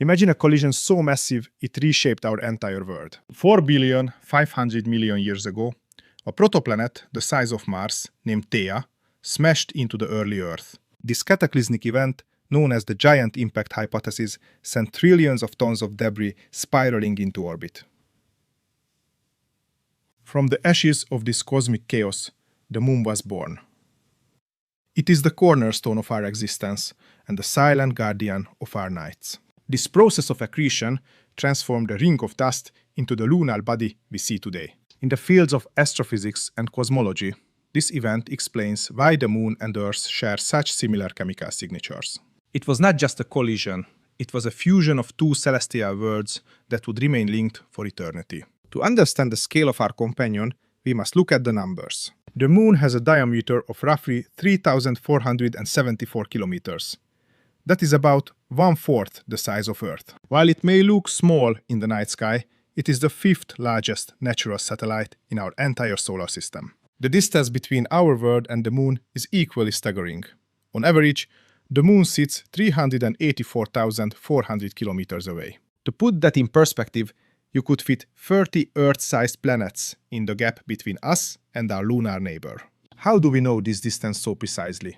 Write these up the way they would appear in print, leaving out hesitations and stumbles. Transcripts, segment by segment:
Imagine a collision so massive it reshaped our entire world. 4,500,000,000 years ago, a protoplanet the size of Mars, named Theia, smashed into the early Earth. This cataclysmic event, known as the Giant Impact hypothesis, sent trillions of tons of debris spiraling into orbit. From the ashes of this cosmic chaos, the Moon was born. It is the cornerstone of our existence and the silent guardian of our nights. This process of accretion transformed a ring of dust into the lunar body we see today. In the fields of astrophysics and cosmology, this event explains why the Moon and Earth share such similar chemical signatures. It was not just a collision, it was a fusion of two celestial worlds that would remain linked for eternity. To understand the scale of our companion, we must look at the numbers. The Moon has a diameter of roughly 3,474 kilometers. That is about 1/4 the size of Earth. While it may look small in the night sky, it is the 5th largest natural satellite in our entire solar system. The distance between our world and the Moon is equally staggering. On average, the Moon sits 384,400 kilometers away. To put that in perspective, you could fit 30 Earth-sized planets in the gap between us and our lunar neighbor. How do we know this distance so precisely?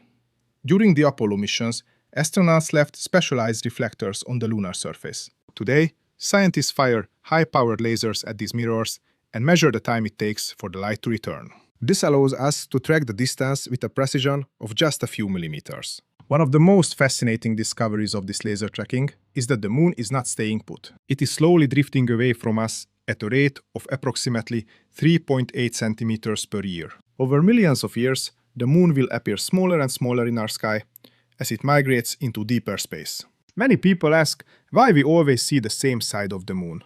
During the Apollo missions, astronauts left specialized reflectors on the lunar surface. Today, scientists fire high-powered lasers at these mirrors and measure the time it takes for the light to return. This allows us to track the distance with a precision of just a few millimeters. One of the most fascinating discoveries of this laser tracking is that the Moon is not staying put. It is slowly drifting away from us at a rate of approximately 3.8 centimeters per year. Over millions of years, the Moon will appear smaller and smaller in our sky as it migrates into deeper space. Many people ask why we always see the same side of the Moon.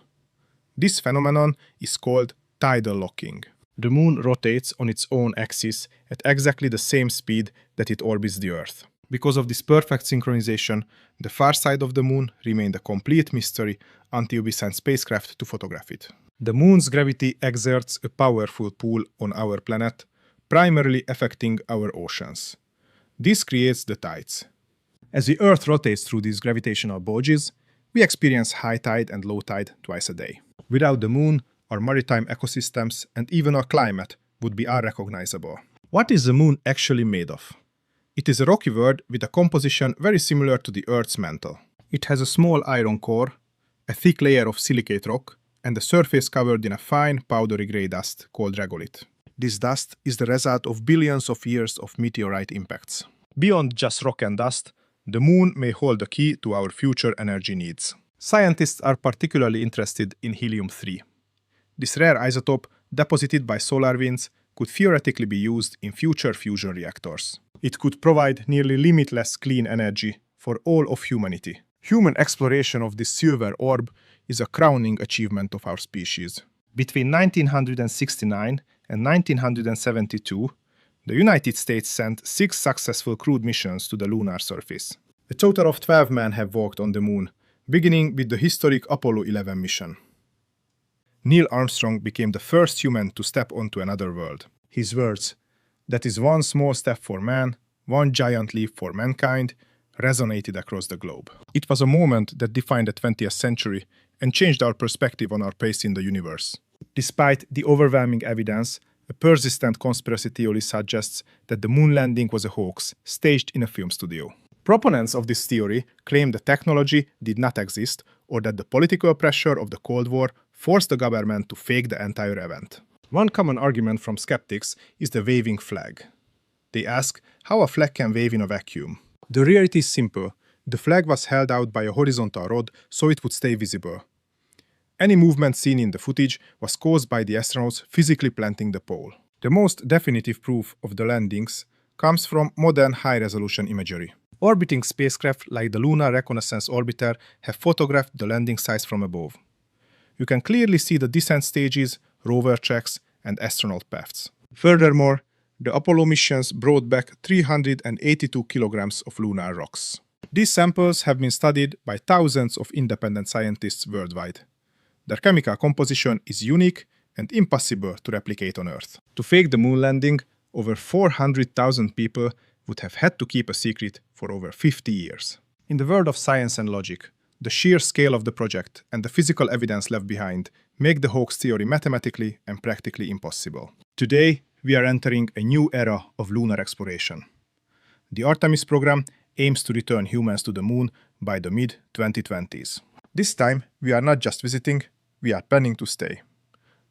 This phenomenon is called tidal locking. The Moon rotates on its own axis at exactly the same speed that it orbits the Earth. Because of this perfect synchronization, the far side of the Moon remained a complete mystery until we sent spacecraft to photograph it. The Moon's gravity exerts a powerful pull on our planet, primarily affecting our oceans. This creates the tides. As the Earth rotates through these gravitational bulges, we experience high tide and low tide twice a day. Without the Moon, our maritime ecosystems and even our climate would be unrecognizable. What is the Moon actually made of? It is a rocky world with a composition very similar to the Earth's mantle. It has a small iron core, a thick layer of silicate rock, and a surface covered in a fine powdery gray dust called regolith. This dust is the result of billions of years of meteorite impacts. Beyond just rock and dust, the Moon may hold the key to our future energy needs. Scientists are particularly interested in helium-3. This rare isotope, deposited by solar winds, could theoretically be used in future fusion reactors. It could provide nearly limitless clean energy for all of humanity. Human exploration of this silver orb is a crowning achievement of our species. Between 1969 and 1972, the United States sent 6 successful crewed missions to the lunar surface. A total of 12 men have walked on the Moon, beginning with the historic Apollo 11 mission. Neil Armstrong became the first human to step onto another world. His words, "That is one small step for man, one giant leap for mankind," resonated across the globe. It was a moment that defined the 20th century and changed our perspective on our place in the universe. Despite the overwhelming evidence, a persistent conspiracy theory suggests that the Moon landing was a hoax staged in a film studio. Proponents of this theory claim the technology did not exist or that the political pressure of the Cold War forced the government to fake the entire event. One common argument from skeptics is the waving flag. They ask how a flag can wave in a vacuum. The reality is simple. The flag was held out by a horizontal rod so it would stay visible. Any movement seen in the footage was caused by the astronauts physically planting the pole. The most definitive proof of the landings comes from modern high-resolution imagery. Orbiting spacecraft like the Lunar Reconnaissance Orbiter have photographed the landing sites from above. You can clearly see the descent stages, rover tracks, and astronaut paths. Furthermore, the Apollo missions brought back 382 kilograms of lunar rocks. These samples have been studied by thousands of independent scientists worldwide. Their chemical composition is unique and impossible to replicate on Earth. To fake the Moon landing, over 400,000 people would have had to keep a secret for over 50 years. In the world of science and logic, The sheer scale of the project and the physical evidence left behind make the hoax theory mathematically and practically impossible. Today, we are entering a new era of lunar exploration. The Artemis program aims to return humans to the moon by the mid-2020s. This time, we are not just visiting, we are planning to stay.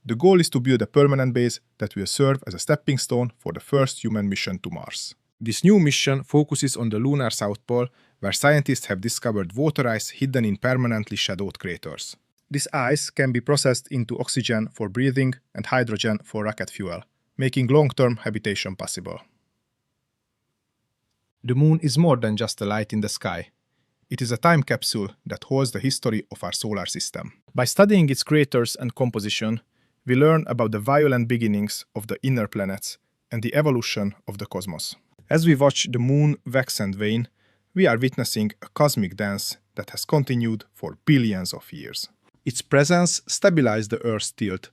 The goal is to build a permanent base that will serve as a stepping stone for the first human mission to Mars. This new mission focuses on the lunar South Pole, where scientists have discovered water ice hidden in permanently shadowed craters. This ice can be processed into oxygen for breathing and hydrogen for rocket fuel, making long-term habitation possible. The moon is more than just a light in the sky. It is a time capsule that holds the history of our solar system. By studying its craters and composition, we learn about the violent beginnings of the inner planets and the evolution of the cosmos. As we watch the moon wax and wane, we are witnessing a cosmic dance that has continued for billions of years. Its presence stabilized the Earth's tilt,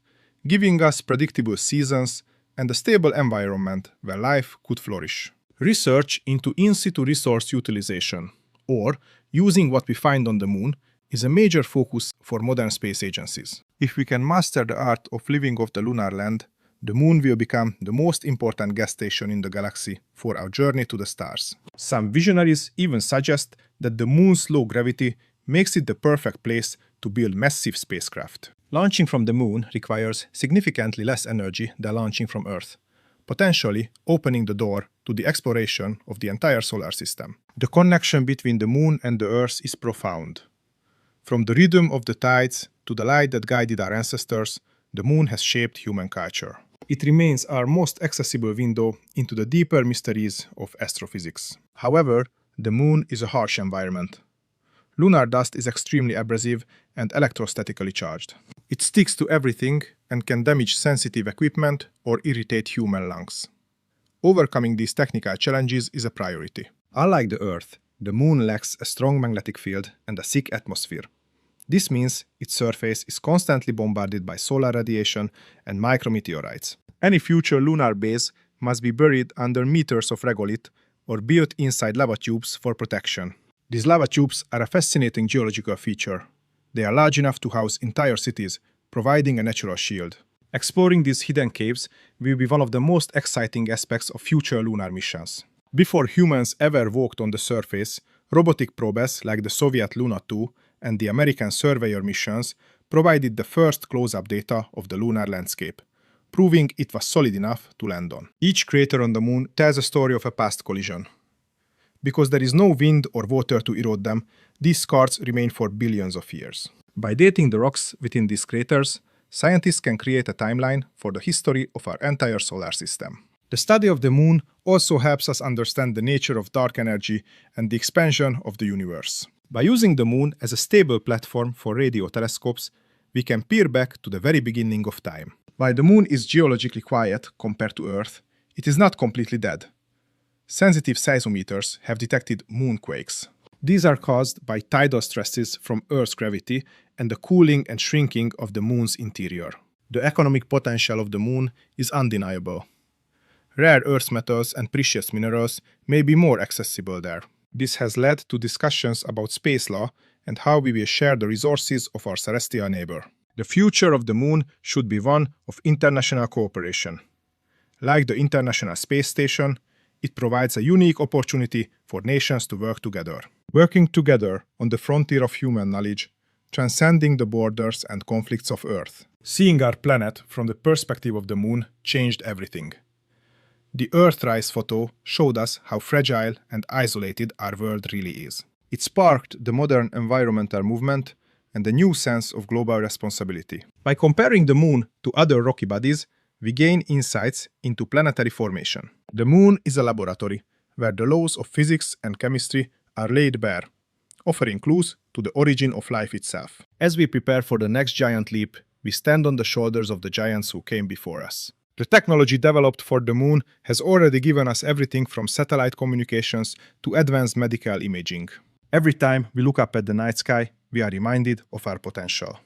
giving us predictable seasons and a stable environment where life could flourish. Research into in-situ resource utilization, or using what we find on the moon, is a major focus for modern space agencies. If we can master the art of living off the lunar land, the moon will become the most important gas station in the galaxy for our journey to the stars. Some visionaries even suggest that the moon's low gravity makes it the perfect place to build massive spacecraft. Launching from the moon requires significantly less energy than launching from Earth, potentially opening the door to the exploration of the entire solar system. The connection between the moon and the Earth is profound. From the rhythm of the tides to the light that guided our ancestors, the moon has shaped human culture. It remains our most accessible window into the deeper mysteries of astrophysics. However, the moon is a harsh environment. Lunar dust is extremely abrasive and electrostatically charged. It sticks to everything and can damage sensitive equipment or irritate human lungs. Overcoming these technical challenges is a priority. Unlike the Earth, the moon lacks a strong magnetic field and a thick atmosphere. This means its surface is constantly bombarded by solar radiation and micrometeorites. Any future lunar base must be buried under meters of regolith or built inside lava tubes for protection. These lava tubes are a fascinating geological feature. They are large enough to house entire cities, providing a natural shield. Exploring these hidden caves will be one of the most exciting aspects of future lunar missions. Before humans ever walked on the surface, robotic probes like the Soviet Luna 2 and the American Surveyor missions provided the first close-up data of the lunar landscape, proving it was solid enough to land on. Each crater on the moon tells a story of a past collision. Because there is no wind or water to erode them, these scars remain for billions of years. By dating the rocks within these craters, scientists can create a timeline for the history of our entire solar system. The study of the moon also helps us understand the nature of dark energy and the expansion of the universe. By using the moon as a stable platform for radio telescopes, we can peer back to the very beginning of time. While the moon is geologically quiet compared to Earth, it is not completely dead. Sensitive seismometers have detected moonquakes. These are caused by tidal stresses from Earth's gravity and the cooling and shrinking of the moon's interior. The economic potential of the moon is undeniable. Rare earth metals and precious minerals may be more accessible there. This has led to discussions about space law and how we will share the resources of our celestial neighbor. The future of the moon should be one of international cooperation. Like the International Space Station, it provides a unique opportunity for nations to work together. Working together on the frontier of human knowledge, transcending the borders and conflicts of Earth. Seeing our planet from the perspective of the moon changed everything. The Earthrise photo showed us how fragile and isolated our world really is. It sparked the modern environmental movement and a new sense of global responsibility. By comparing the moon to other rocky bodies, we gain insights into planetary formation. The moon is a laboratory where the laws of physics and chemistry are laid bare, offering clues to the origin of life itself. As we prepare for the next giant leap, we stand on the shoulders of the giants who came before us. The technology developed for the moon has already given us everything from satellite communications to advanced medical imaging. Every time we look up at the night sky, we are reminded of our potential.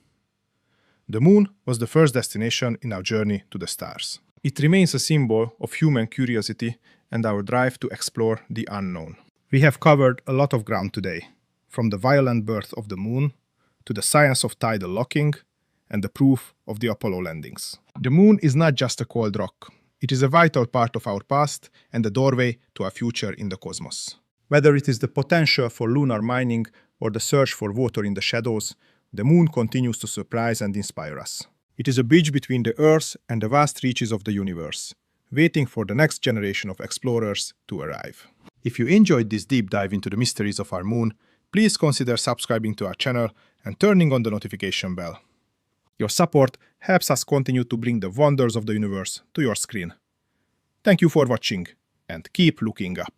The moon was the first destination in our journey to the stars. It remains a symbol of human curiosity and our drive to explore the unknown. We have covered a lot of ground today. from the violent birth of the moon to the science of tidal locking and the proof of the Apollo landings. The moon is not just a cold rock. It is a vital part of our past and the doorway to a future in the cosmos. Whether it is the potential for lunar mining or the search for water in the shadows, the moon continues to surprise and inspire us. It is a bridge between the Earth and the vast reaches of the universe, waiting for the next generation of explorers to arrive. If you enjoyed this deep dive into the mysteries of our moon, please consider subscribing to our channel and turning on the notification bell. Your support helps us continue to bring the wonders of the universe to your screen. Thank you for watching, and keep looking up.